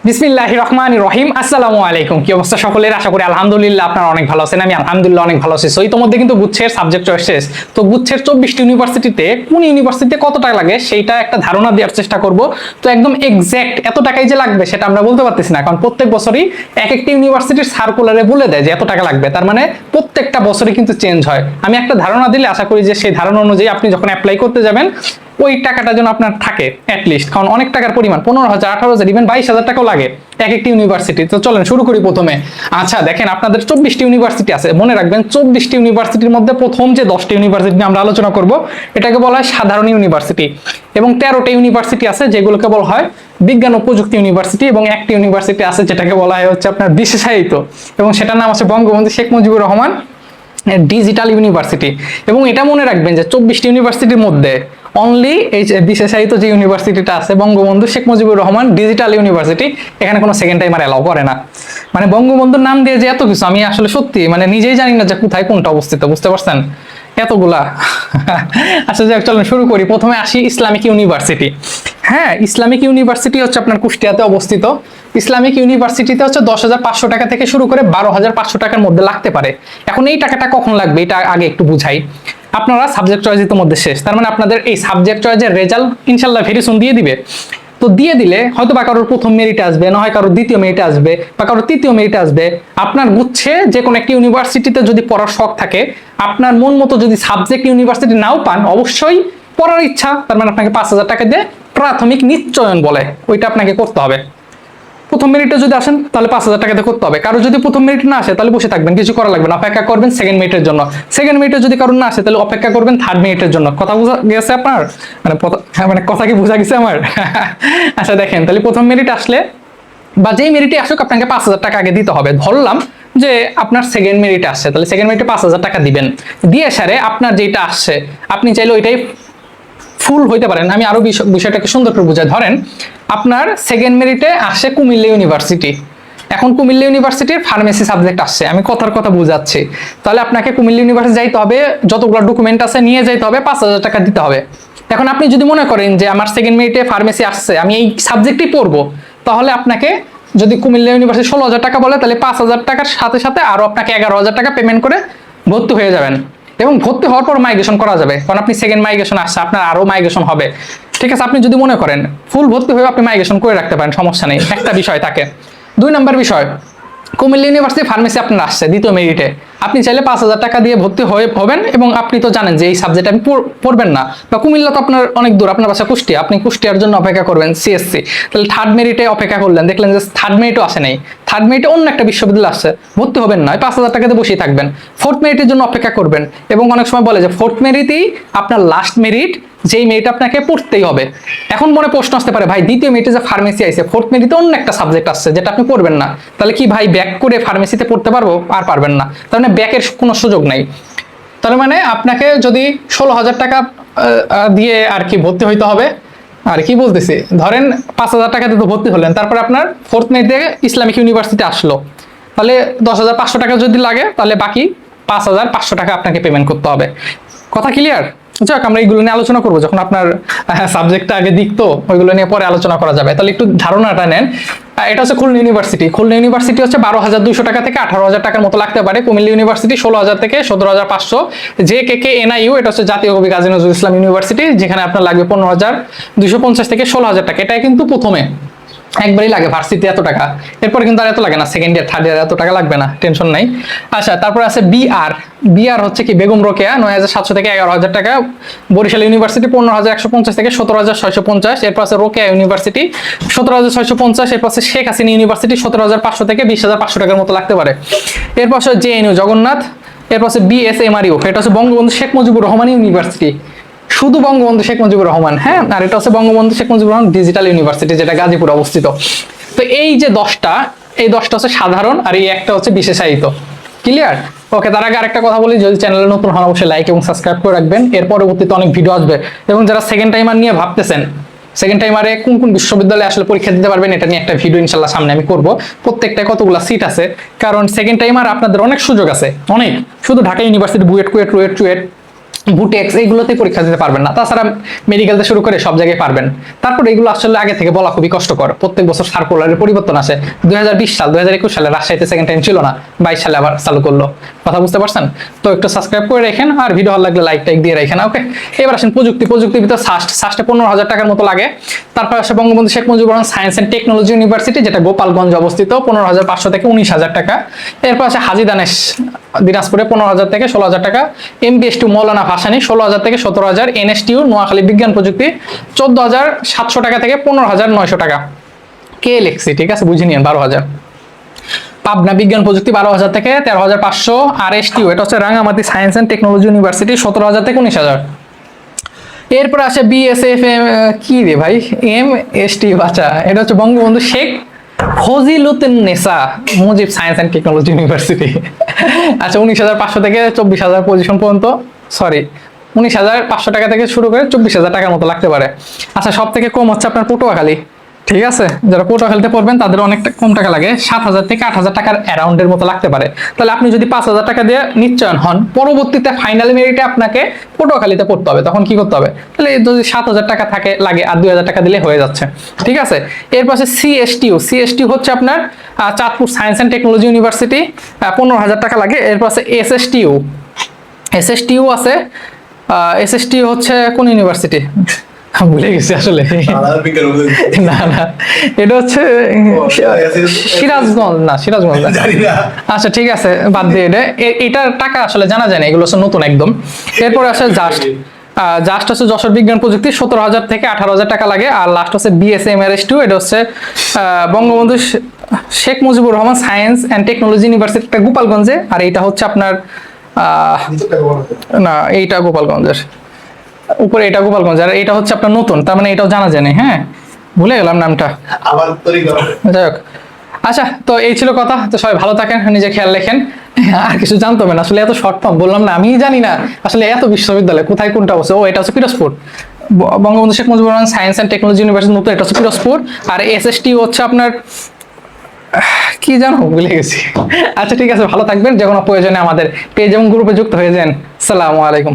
বিসমিল্লাহির রহমানির রহিম। আসসালামু আলাইকুম। কি অবস্থা সকলের? আশা করি আলহামদুলিল্লাহ আপনারা অনেক ভালো আছেন। আমি আলহামদুলিল্লাহ অনেক ভালো আছি। সো ইতোমধ্যে কিন্তু গুচ্ছের সাবজেক্ট চয়েস শেষ। তো গুচ্ছের 24টি ইউনিভার্সিটিতে কোন ইউনিভার্সিটিতে কত টাকা লাগে সেইটা একটা ধারণা দেওয়ার চেষ্টা করব। তো একদম এক্সাক্ট এত টাকাই যে লাগবে সেটা আমরা বলতে পারতেছি না, কারণ প্রত্যেক বছরই এক একটা ইউনিভার্সিটির সার্কুলারে বলে দেয় যে এত টাকা লাগবে। তার মানে প্রত্যেকটা বছরই কিন্তু চেঞ্জ হয়। আমি একটা ধারণা দিলে আশা করি যে সেই ধারণা অনুযায়ী আপনি যখন অ্যাপ্লাই করতে যাবেন ওই টাকাটা যেন আপনার থাকে অ্যাটলিস্ট, কারণ অনেক টাকার পরিমাণ 15,000, 18,000, ইভেন 22,000 টাকাও লাগে এক একটি ইউনিভার্সিটি। তো চলেন শুরু করি প্রথমে। আচ্ছা দেখেন, আপনাদের 24টি ইউনিভার্সিটি আছে, মনে রাখবেন 24টি ইউনিভার্সিটির মধ্যে প্রথম যে 10টি ইউনিভার্সিটি নিয়ে আমরা আলোচনা করব এটাকে বলা হয় সাধারণ ইউনিভার্সিটি, এবং 13টা ইউনিভার্সিটি আছে যেগুলোকে বলা হয় বিজ্ঞান ও প্রযুক্তি ইউনিভার্সিটি, এবং একটি ইউনিভার্সিটি আছে যেটাকে বলা হয় হচ্ছে আপনার বিশেষায়িত, এবং সেটার নাম আছে বঙ্গবন্ধু শেখ মুজিবুর রহমান ডিজিটাল ইউনিভার্সিটি। এবং এটা মনে রাখবেন যে 24টি ইউনিভার্সিটির মধ্যে অনলি এই বিশেষায়িত যে ইউনিভার্সিটিটা আছে বঙ্গবন্ধু শেখ মুজিবুর রহমান ডিজিটাল ইউনিভার্সিটি, এখানে কোনো সেকেন্ড টাইমার এলাও করে না। মানে বঙ্গবন্ধুর নাম দিয়ে যে এত কিছু, আমি আসলে সত্যি মানে নিজেই জানি না যে কোথায় কোনটা অবস্থিত, বুঝতে পারছেন এতগুলা। আচ্ছা যাক, চলুন শুরু করি। প্রথমে আসি ইসলামিক ইউনিভার্সিটি। হ্যাঁ, ইসলামিক ইউনিভার্সিটি হচ্ছে আপনার কুষ্টিয়াতে অবস্থিত। ইসলামিক ইউনিভার্সিটিতে হচ্ছে 10,500 টাকা থেকে শুরু করে 12,500 টাকার মধ্যে লাগতে পারে। এখন এই টাকাটা কখন লাগবে এটা আগে একটু বুঝাই। আপনারা সাবজেক্ট চয়েসের মধ্যে শেষ, তার মানে আপনাদের এই সাবজেক্ট চয়েসের রেজাল্ট ইনশাল্লাহ ভেরি সুন দিয়ে দিবে। তো দিয়ে দিলে হয়তো বা কারোর প্রথম মেরিটে আসবে, না হয় কারোর দ্বিতীয় মেরিটে আসবে, বা কারোর তৃতীয় মেরিটে আসবে। আপনার গুচ্ছে যে কোনো একটি ইউনিভার্সিটিতে যদি পড়ার শখ থাকে, আপনার মন মতো যদি সাবজেক্ট ইউনিভার্সিটি নাও পান, অবশ্যই পড়ার ইচ্ছা, তার মানে আপনাকে 5,000 টাকা দিয়ে প্রাথমিক নিশ্চয়ন বলে ওইটা আপনাকে করতে হবে। প্রথম মেরিটে যদি আসেন তাহলে 5,000 টাকা দিয়ে করতে হবে। কারো যদি প্রথম মেরিট না আসে তাহলে বসে থাকবেন, কিছু করা লাগবে না, অপেক্ষা করবেন সেকেন্ড মেরিটের জন্য। সেকেন্ড মেরিটে যদি কারো না আসে তাহলে অপেক্ষা করবেন থার্ড মেরিটের জন্য। কথা বোঝা গেছে আপনার? মানে কথা কি বোঝা গেছে আমার? আচ্ছা দেখেন, তাহলে প্রথম মেরিট আসলে বা যেই মেরিটে আসুক আপনাকে 5,000 টাকা আগে দিতে হবে। ধরলাম যে আপনার সেকেন্ড মেরিটে আসছে, তাহলে সেকেন্ড মেরিটে 5,000 টাকা দিবেন। দিয়ে সারে আপনার যেটা আসছে আপনি চাইলে ওইটাই ফুল হইতে পারেন। আমি আরো বিষয়টাকে সুন্দর করে বুঝাই। ধরেন আপনার সেকেন্ড মেরিটে আসে কুমিল্লা ইউনিভার্সিটি। এখন কুমিল্লা ইউনিভার্সিটির ফার্মেসি সাবজেক্ট আসছে, আমি কথার কথা বুঝাচ্ছি। তাহলে আপনাকে কুমিল্লা ইউনিভার্সিটি যাইতে হবে, যতগুলো ডকুমেন্ট আছে নিয়ে যাইতে হবে, 5,000 টাকা দিতে হবে। এখন আপনি যদি মনে করেন যে আমার সেকেন্ড মেরিটে ফার্মেসি আসছে, আমি এই সাবজেক্টই পড়বো, তাহলে আপনাকে যদি কুমিল্লা ইউনিভার্সিটি 16,000 টাকা বলে, তাহলে 5,000 টাকার সাথে সাথে আরো আপনাকে 11,000 টাকা পেমেন্ট করে ভর্তি হয়ে যাবেন। এবং ভর্তি হওয়ার পর মাইগ্রেশন করা যাবে, কারণ আপনি সেকেন্ড মাইগ্রেশন আসছে, আপনার আরো মাইগ্রেশন হবে। ঠিক আছে, আপনি যদি মনে করেন ফুল ভর্তি হয়ে আপনি মাইগ্রেশন করে রাখতে পারেন, সমস্যা নেই। একটা বিষয় থাকে। 2 নম্বর বিষয়, কুমিল্লা ইউনিভার্সিটি ফার্মেসি আপনার আসছে দ্বিতীয় মেরিটে, আপনি চাইলে 5,000 টাকা দিয়ে ভর্তি হবেন, এবং আপনি তো জানেন যে এই সাবজেক্ট আপনি পড়বেন না, বা কুমিল্লা তো আপনার অনেক দূর, আপনার বাসা কুষ্টিয়া, আপনি কুষ্টিয়ার জন্য অপেক্ষা করবেন সিএসসি। তাহলে থার্ড মেরিটে অপেক্ষা করলেন, দেখলেন যে থার্ড মেরিটও আসে নাই, থার্ড মেরিটে অন্য একটা বিশ্ববিদ্যালয় আসছে, ভর্তি হবেন না, 5,000 টাকাতে বসেই থাকবেন। ফোর্থ মেরিটের জন্য অপেক্ষা করবেন, এবং অনেক সময় বলে যে ফোর্থ মেরিটেই আপনার লাস্ট মেরিট, যেই মেরিট আপনাকে পড়তেই হবে। এখন মনে প্রশ্ন আসতে পারে, ভাই দ্বিতীয় মেরিটে যে ফার্মেসি আইছে, ফোর্থ মেরিটে অন্য একটা সাবজেক্ট আসছে যেটা আপনি পড়বেন না, তাহলে কি ভাই ব্যাক করে ফার্মেসিতে পড়তে পারবো? আর পারবেন না, তার মানে ব্যাকের কোনো সুযোগ নাই। তার মানে আপনাকে যদি 16,000 টাকা দিয়ে আর কি ভর্তি হইতে হবে। আর কি বলতেছি, ধরেন 5,000 টাকা দিয়ে তো ভর্তি হলেন, তারপরে আপনার ফোর্থ মেরিটে ইসলামিক ইউনিভার্সিটি আসলো, তাহলে 10,500 টাকা যদি লাগে, তাহলে বাকি 5,500 টাকা আপনাকে পেমেন্ট করতে হবে। কথা ক্লিয়ার? যাক, আমরা এইগুলো নিয়ে আলোচনা করবো যখন আপনার সাবজেক্টটা আগে দিকতো, ওইগুলো নিয়ে পরে আলোচনা করা যাবে। তাহলে একটু ধারণাটা নেন। এটা হচ্ছে খুলনা ইউনিভার্সিটি। খুলনা ইউনিভার্সিটি হচ্ছে 12,200 টাকা থেকে 18,000 টাকার মতো লাগতে পারে। কুমিল্লা ইউনিভার্সিটি 16,000 থেকে 17,500। JKK-NIU এটা হচ্ছে জাতীয় কবি কাজী নজরুল ইসলাম ইউনিভার্সিটি, যেখানে আপনার লাগবে 15,250 থেকে 16,000 টাকা। এটা কিন্তু প্রথমে একবারই লাগে ভার্সিটি এত টাকা, এরপর কিন্তু আর এত লাগে না, সেকেন্ড ইয়ার থার্ড ইয়ার এত টাকা লাগবে না, টেনশন নাই। আচ্ছা, তারপর আছে বিআর হচ্ছে কি বেগম রোকেয়া, 9,700 থেকে 11,000 টাকা। বরিশাল ইউনিভার্সিটি 15,150 থেকে 17,650। এরপর আছে রোকেয়া ইউনিভার্সিটি 17,650। এরপর আছে শেখ হাসিনা ইউনিভার্সিটি 17,500 থেকে 20,500 টাকার মতো লাগতে পারে। এরপর আছে JNU জগন্নাথ। এরপর আছে BSMRU, এটা হচ্ছে বঙ্গবন্ধু শেখ মুজিবুর রহমান ইউনিভার্সিটি, শুধু বঙ্গবন্ধু শেখ মুজিবুর রহমান। হ্যাঁ, আর এটা হচ্ছে বঙ্গবন্ধু শেখ মুজিবুর রহমান ডিজিটাল ইউনিভার্সিটি, যেটা গাজীপুর অবস্থিত। তো এই যে 10টা, এই 10টা হচ্ছে সাধারণ, আর এই একটা হচ্ছে বিশেষায়িত। ক্লিয়ার? ওকে, তার আগে আরেকটা কথা বলি, যদি চ্যানেলে নতুন হন অবশ্যই লাইক এবং সাবস্ক্রাইব করে রাখবেন। এর পরবর্তীতে অনেক ভিডিও আসবে, এবং যারা সেকেন্ড টাইমার নিয়ে ভাবতেছেন, সেকেন্ড টাইমারে কোন কোন বিশ্ববিদ্যালয়ে আসলে পরীক্ষা দিতে পারবেন, এটা নিয়ে একটা ভিডিও ইনশাল্লাহ সামনে আমি করব। প্রত্যেকটা কতগুলো সিট আছে, কারণ সেকেন্ড টাইমার আপনাদের অনেক সুযোগ আছে, অনেক। শুধু ঢাকা ইউনিভার্সিটি, বুয়েট, কুয়েট, রুয়েট, চুয়েট, বুটেক্স এইগুলোতে পরীক্ষা দিতে পারবেন না, তাছাড়া মেডিকেলতে শুরু করে সব জায়গায় পারবেন। তারপর এগুলো আসলে আগে থেকে বলা খুবই কষ্টকর, প্রত্যেক বছর সার্কুলারের পরিবর্তন আসে। 2020 সাল 2021 সালে রাজশাহীতে সেকেন্ড টাইম ছিল না, 22 সালে আবার চালু করলো। কথা বুঝতে পারছেন? তো একটু সাবস্ক্রাইব করে রাখেন আর ভিডিও ভালো লাগলে লাইক টাইক দিয়ে রাখেন। ওকে, এবার আসেন প্রযুক্তির ভিতর সাস্টে 15,000 টাকার মতো লাগে। তারপর আসে Bangabandhu Sheikh Mujibur Rahman science and Technology university, যেটা গোপালগঞ্জে অবস্থিত, 15,500 থেকে 19,000 টাকা। এরপর আসে হাজী দানেশ দিনাজপুরে 15,000 থেকে 16,000 টাকা। MBS2 মৌলানা ভাসানী 16,000 থেকে 17,000। NSTU নোয়াখালী বিজ্ঞান প্রযুক্তি 14,700 টাকা থেকে 15,900 টাকা। KLXC ঠিক আছে, বুঝে নিন 12,000। পাবনা বিজ্ঞান প্রযুক্তি 12,000 থেকে 13,500। আর STU এটা হচ্ছে Rangamati science and Technology university 17,000 থেকে 19,000। এরপর আসে BSF কি রে ভাই, MST বাচ্চা, এটা হচ্ছে Bangabandhu Sheikh Fazilatunnesa Mujib Science and Technology University. আচ্ছা, 19,500 থেকে 24,000 পজিশন পর্যন্ত, সরি 19,500 টাকা থেকে শুরু করে 24,000 টাকার মতো লাগতে পারে। আচ্ছা, সব থেকে কম হচ্ছে আপনার পটুয়াখালী, ঠিক আছে, যারা পটুয়াখালীতে পড়বেন তাদের অনেকটা কম টাকা লাগে, 7,000 থেকে 8,000 টাকার অ্যারাউন্ডের মতো লাগতে পারে। তাহলে আপনি যদি 5,000 টাকা দিয়ে নিশ্চয়ন হন, পরবর্তীতে ফাইনাল মেরিটে আপনাকে পটুয়াখালীতে পড়তে হবে, তখন কি করতে হবে? তাহলে যদি 7,000 টাকা থাকে লাগে আর 2,000 টাকা দিলে হয়ে যাচ্ছে, ঠিক আছে। এরপর আছে CSTU হচ্ছে আপনার Chandpur science and Technology university, 15,000 টাকা লাগে। এরপর আছে SSTU আছে, SSTU হচ্ছে কোন ইউনিভার্সিটি ভুলে গেছি আসলে, না এটা হচ্ছে সিরাজগঞ্জ না, আচ্ছা ঠিক আছে, বাদ দিয়ে এটার টাকা আসলে জানা যায় না, এগুলো হচ্ছে নতুন একদম। এরপর আছে জাস্ট হচ্ছে যশোর বিজ্ঞান প্রযুক্তি 17,000 থেকে 18,000 টাকা লাগে। আর লাস্ট হচ্ছে BSMRS2, এটা হচ্ছে Bangabandhu Sheikh Mujibur Rahman science and Technology university গোপালগঞ্জে। আর এইটা হচ্ছে আপনার না, এইটা গোপালগঞ্জের উপরে, এটা গোপালগঞ্জ, আর এটা হচ্ছে আপনার নতুন, তার মানে এটাও জানা যায় না। হ্যাঁ, ভুলে গেলাম নামটা, যাই হোক। আচ্ছা, তো এই ছিল কথা। তো সবাই ভালো থাকেন, নিজে খেয়াল রাখেন। আর কিছু জানতে হবে না আসলে, এত শর্ট ফর্ম বললাম না, আমি জানি না আসলে এত বিশ্ববিদ্যালয় কোথায় কোনটা অবস্থা। ও, এটা হচ্ছে Pirojpur, Bangabandhu Sheikh Mujibur Rahman science and Technology university নতুন, এটা হচ্ছে পিরোজপুর। আর SST হচ্ছে আপনার কি জানো, ভুলে গেছি। আচ্ছা ঠিক আছে, ভালো থাকবেন, যে কোনো প্রয়োজনে আমাদের পেজ এবং গ্রুপে যুক্ত হয়ে যান। আসসালামু আলাইকুম।